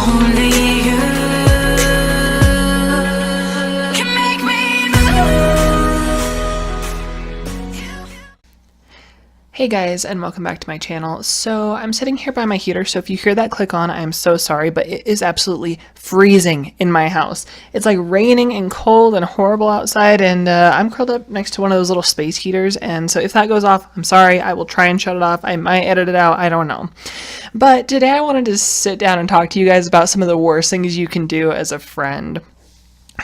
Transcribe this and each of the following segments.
Only you can make me move. Hey guys, and welcome back to my channel. So I'm sitting here by my heater, so if you hear that click on, I'm so sorry, but it is absolutely freezing in my house. It's like raining and cold and horrible outside, and I'm curled up next to one of those little space heaters, and so if that goes off, I'm sorry. I will try and shut it off. I might edit it out. I don't know. But today I wanted to sit down and talk to you guys about some of the worst things you can do as a friend.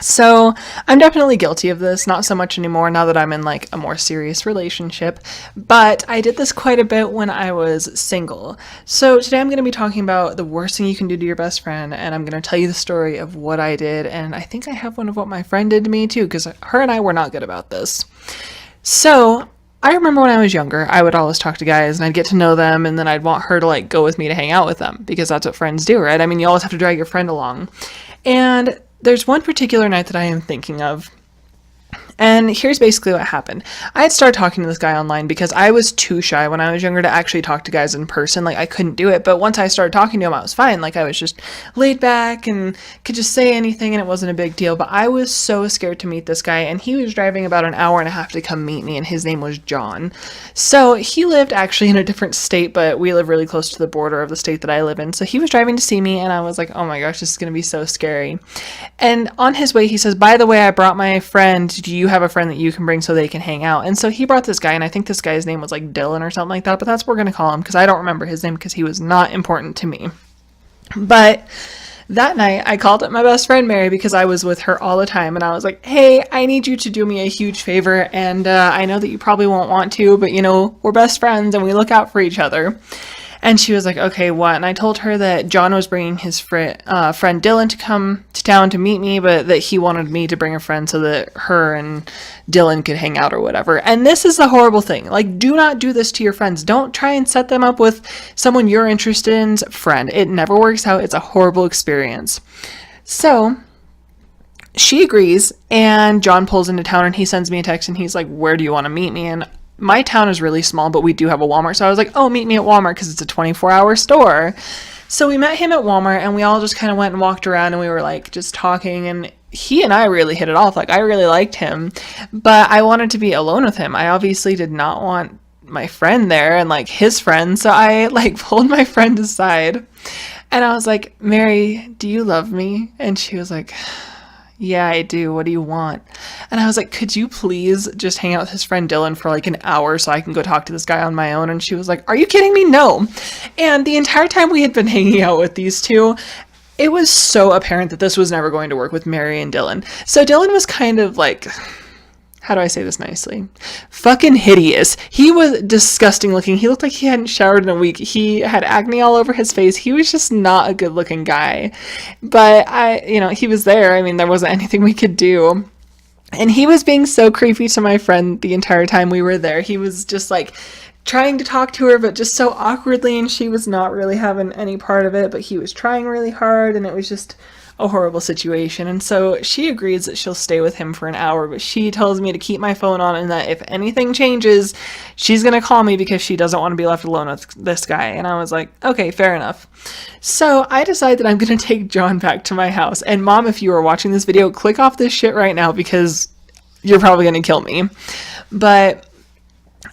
So I'm definitely guilty of this, not so much anymore now that I'm in like a more serious relationship, but I did this quite a bit when I was single. So today I'm going to be talking about the worst thing you can do to your best friend, and I'm going to tell you the story of what I did, and I think I have one of what my friend did to me too, because her and I were not good about this. So I remember when I was younger, I would always talk to guys and I'd get to know them, and then I'd want her to like go with me to hang out with them, because that's what friends do, right? I mean, you always have to drag your friend along. And there's one particular night that I am thinking of, and here's basically what happened. I had started talking to this guy online because I was too shy when I was younger to actually talk to guys in person. Like, I couldn't do it, but once I started talking to him, I was fine. Like, I was just laid back and could just say anything, and it wasn't a big deal, but I was so scared to meet this guy, and he was driving about an hour and a half to come meet me, and his name was John. So he lived actually in a different state, but we live really close to the border of the state that I live in. So he was driving to see me, and I was like, oh my gosh, this is going to be so scary. And on his way, he says, by the way, I brought my friend. Do you have a friend that you can bring so they can hang out? And so he brought this guy, and I think this guy's name was like Dylan or something like that, but that's what we're going to call him because I don't remember his name because he was not important to me. But that night, I called up my best friend Mary because I was with her all the time, and I was like, hey, I need you to do me a huge favor, and I know that you probably won't want to, but you know, we're best friends and we look out for each other. And she was like, okay, what? And I told her that John was bringing his friend Dylan to come to town to meet me, but that he wanted me to bring a friend so that her and Dylan could hang out or whatever. And this is the horrible thing. Like, do not do this to your friends. Don't try and set them up with someone you're interested in's friend. It never works out. It's a horrible experience. So she agrees, and John pulls into town, and he sends me a text, and he's like, where do you want to meet me? And my town is really small, but we do have a Walmart. So I was like, oh, meet me at Walmart because it's a 24-hour store. So we met him at Walmart, and we all just kind of went and walked around, and we were like just talking, and he and I really hit it off. Like, I really liked him, but I wanted to be alone with him. I obviously did not want my friend there and like his friend. So I like pulled my friend aside, and I was like, Mary, do you love me? And she was like, yeah, I do. What do you want? And I was like, could you please just hang out with his friend Dylan for like an hour so I can go talk to this guy on my own? And she was like, are you kidding me? No. And the entire time we had been hanging out with these two, it was so apparent that this was never going to work with Mary and Dylan. So Dylan was kind of like, how do I say this nicely? Fucking hideous. He was disgusting looking. He looked like he hadn't showered in a week. He had acne all over his face. He was just not a good looking guy. But he was there. I mean, there wasn't anything we could do. And he was being so creepy to my friend the entire time we were there. He was just like trying to talk to her, but just so awkwardly, and she was not really having any part of it, but he was trying really hard, and it was just a horrible situation. And so she agrees that she'll stay with him for an hour, but she tells me to keep my phone on, and that if anything changes, she's going to call me because she doesn't want to be left alone with this guy. And I was like, okay, fair enough. So I decide that I'm going to take John back to my house. And Mom, if you are watching this video, click off this shit right now because you're probably going to kill me. But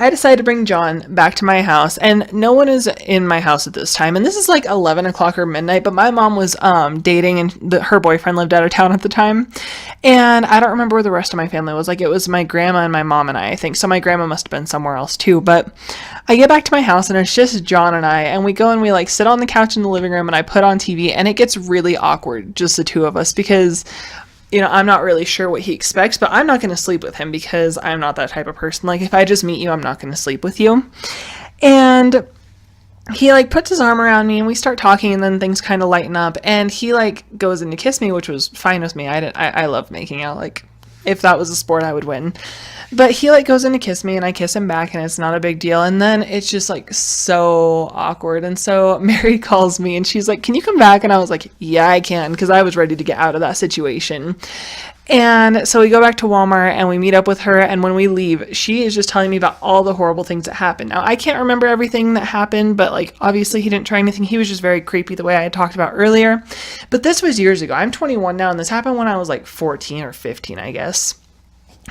I decided to bring John back to my house, and no one is in my house at this time. And this is like 11 o'clock or midnight, but my mom was dating, and her boyfriend lived out of town at the time. And I don't remember where the rest of my family was. Like, it was my grandma and my mom and I think. So my grandma must have been somewhere else too. But I get back to my house, and it's just John and I, and we go and we like sit on the couch in the living room, and I put on TV, and it gets really awkward, just the two of us, because I'm not really sure what he expects, but I'm not going to sleep with him because I'm not that type of person. Like, if I just meet you, I'm not going to sleep with you. And he like puts his arm around me, and we start talking, and then things kind of lighten up, and he like goes in to kiss me, which was fine with me. I love making out. Like, if that was a sport, I would win. But he like goes in to kiss me, and I kiss him back, and it's not a big deal. And then it's just like so awkward. And so Mary calls me, and she's like, can you come back? And I was like, yeah, I can, because I was ready to get out of that situation. And so we go back to Walmart and we meet up with her. And when we leave, she is just telling me about all the horrible things that happened. Now, I can't remember everything that happened, but like obviously he didn't try anything. He was just very creepy the way I had talked about earlier. But this was years ago. I'm 21 now, and this happened when I was like 14 or 15, I guess.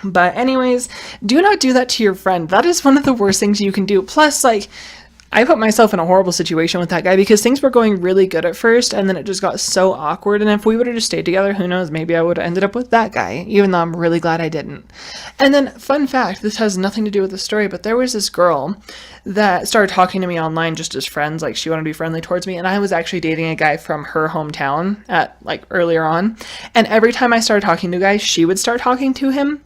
But anyways, do not do that to your friend. That is one of the worst things you can do. Plus, like, I put myself in a horrible situation with that guy because things were going really good at first and then it just got so awkward. And if we would have just stayed together, who knows, maybe I would have ended up with that guy, even though I'm really glad I didn't. And then, fun fact, this has nothing to do with the story, but there was this girl that started talking to me online just as friends. Like, she wanted to be friendly towards me. And I was actually dating a guy from her hometown at like earlier on. And every time I started talking to a guy, she would start talking to him.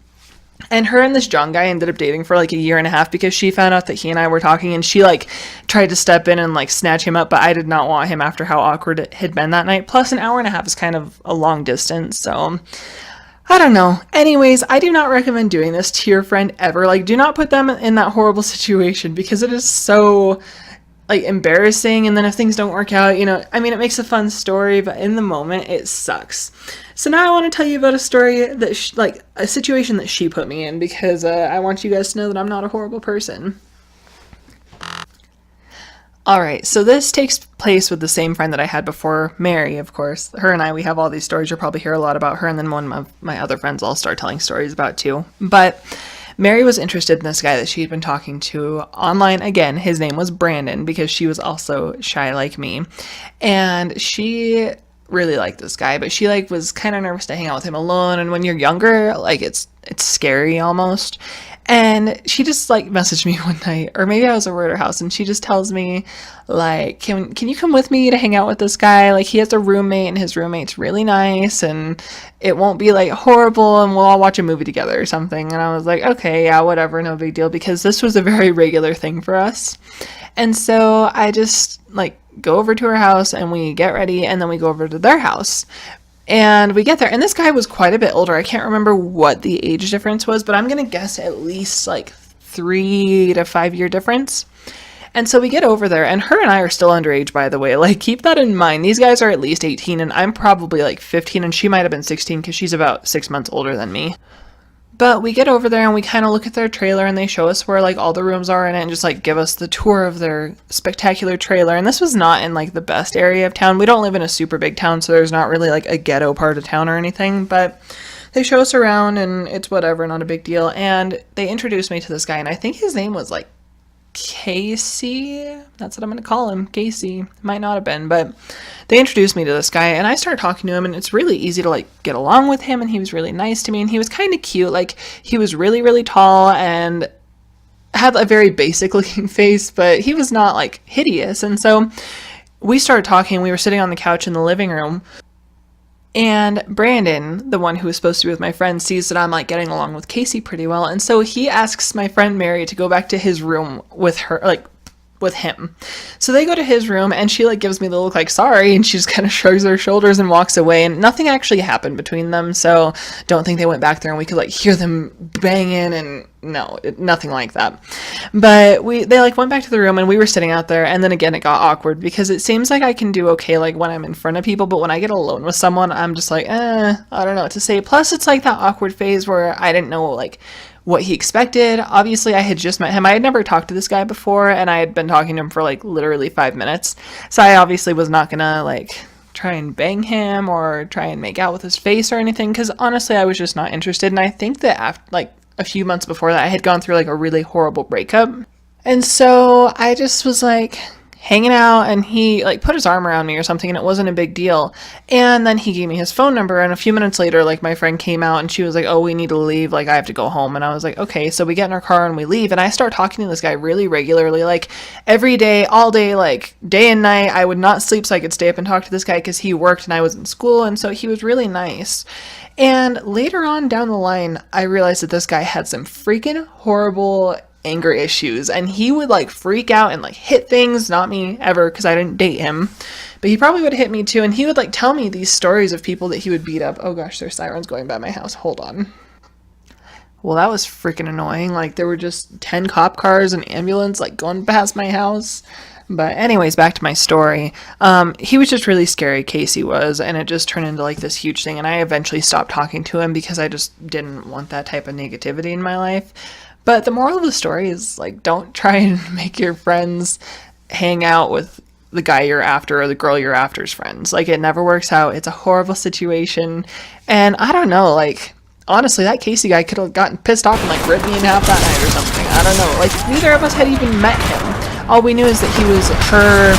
And her and this John guy ended up dating for like a year and a half because she found out that he and I were talking, and she like tried to step in and like snatch him up, but I did not want him after how awkward it had been that night. Plus, an hour and a half is kind of a long distance, so I don't know. Anyways, I do not recommend doing this to your friend ever. Like, do not put them in that horrible situation because it is so like embarrassing. And then if things don't work out, you know, I mean, it makes a fun story, but in the moment it sucks. So now I want to tell you about a story that like a situation that she put me in because I want you guys to know that I'm not a horrible person. All right, so this takes place with the same friend that I had before, Mary, of course. Her and I, we have all these stories. You'll probably hear a lot about her, and then one of my other friends I'll start telling stories about too. But Mary was interested in this guy that she'd been talking to online. Again, his name was Brandon because she was also shy like me. And she really liked this guy, but she like was kind of nervous to hang out with him alone. And when you're younger, like it's scary almost. And she just like messaged me one night, or maybe I was over at her house, and she just tells me like, can you come with me to hang out with this guy? Like, he has a roommate and his roommate's really nice and it won't be like horrible and we'll all watch a movie together or something. And I was like, okay, yeah, whatever, no big deal, because this was a very regular thing for us. And so I just like go over to her house and we get ready and then we go over to their house. And we get there, and this guy was quite a bit older. I can't remember what the age difference was, but I'm going to guess at least like 3 to 5 year difference. And so we get over there, and her and I are still underage, by the way. Like, keep that in mind. These guys are at least 18, and I'm probably like 15, and she might have been 16 because she's about 6 months older than me. But we get over there and we kind of look at their trailer and they show us where like all the rooms are in it and just like give us the tour of their spectacular trailer. And this was not in like the best area of town. We don't live in a super big town, so there's not really like a ghetto part of town or anything, but they show us around and it's whatever, not a big deal. And they introduced me to this guy, and I think his name was like Casey. That's what I'm going to call him. Casey. Might not have been, but they introduced me to this guy and I started talking to him, and it's really easy to like get along with him, and he was really nice to me, and he was kind of cute. Like, he was really, really tall and had a very basic looking face, but he was not like hideous. And so we started talking. We were sitting on the couch in the living room, and Brandon, the one who was supposed to be with my friend, sees that I'm like getting along with Casey pretty well. And so he asks my friend Mary to go back to his room with her, like with him. So they go to his room, and she like gives me the look like sorry, and she just kind of shrugs her shoulders and walks away, and nothing actually happened between them. So don't think they went back there and we could like hear them banging, and no, nothing like that. But they like went back to the room, and we were sitting out there, and then again it got awkward because it seems like I can do okay like when I'm in front of people, but when I get alone with someone, I'm just like, I don't know what to say. Plus it's like that awkward phase where I didn't know like what he expected. Obviously I had just met him. I had never talked to this guy before, and I had been talking to him for like literally 5 minutes. So I obviously was not gonna like try and bang him or try and make out with his face or anything, because honestly I was just not interested. And I think that after like a few months before that I had gone through like a really horrible breakup, and so I just was like hanging out, and he like put his arm around me or something, and it wasn't a big deal. And then he gave me his phone number, and a few minutes later like my friend came out and she was like, oh, we need to leave, like I have to go home. And I was like, okay. So we get in our car and we leave, and I start talking to this guy really regularly, like every day, all day, like day and night. I would not sleep so I could stay up and talk to this guy because he worked and I was in school, and so he was really nice. And later on down the line I realized that this guy had some freaking horrible anger issues, and he would like freak out and like hit things. Not me ever, because I didn't date him, but he probably would hit me too. And he would like tell me these stories of people that he would beat up. Oh gosh, there's sirens going by my house, hold on. Well, that was freaking annoying. Like there were just 10 cop cars and ambulance like going past my house. But anyways, back to my story. He was just really scary, Casey was, and it just turned into like this huge thing. And I eventually stopped talking to him because I just didn't want that type of negativity in my life. But the moral of the story is like, don't try and make your friends hang out with the guy you're after or the girl you're after's friends. Like, it never works out. It's a horrible situation. And I don't know, like, honestly, that Casey guy could have gotten pissed off and like ripped me in half that night or something. I don't know. Like, neither of us had even met him. All we knew is that he was her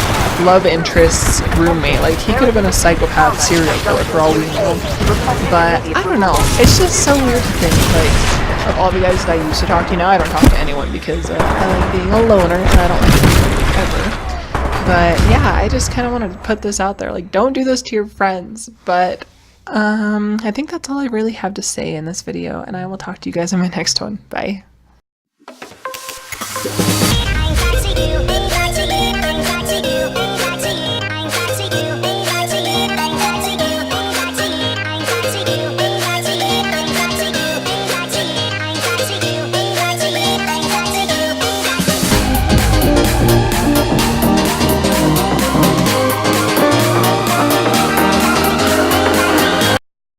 love interest's roommate. Like, he could have been a psychopath serial killer for all we knew. But I don't know. It's just so weird to think, like, of all the guys that I used to talk to. Now I don't talk to anyone because I like being a loner and I don't like to ever. But yeah, I just kind of wanted to put this out there. Like, don't do this to your friends. But I think that's all I really have to say in this video, and I will talk to you guys in my next one. Bye.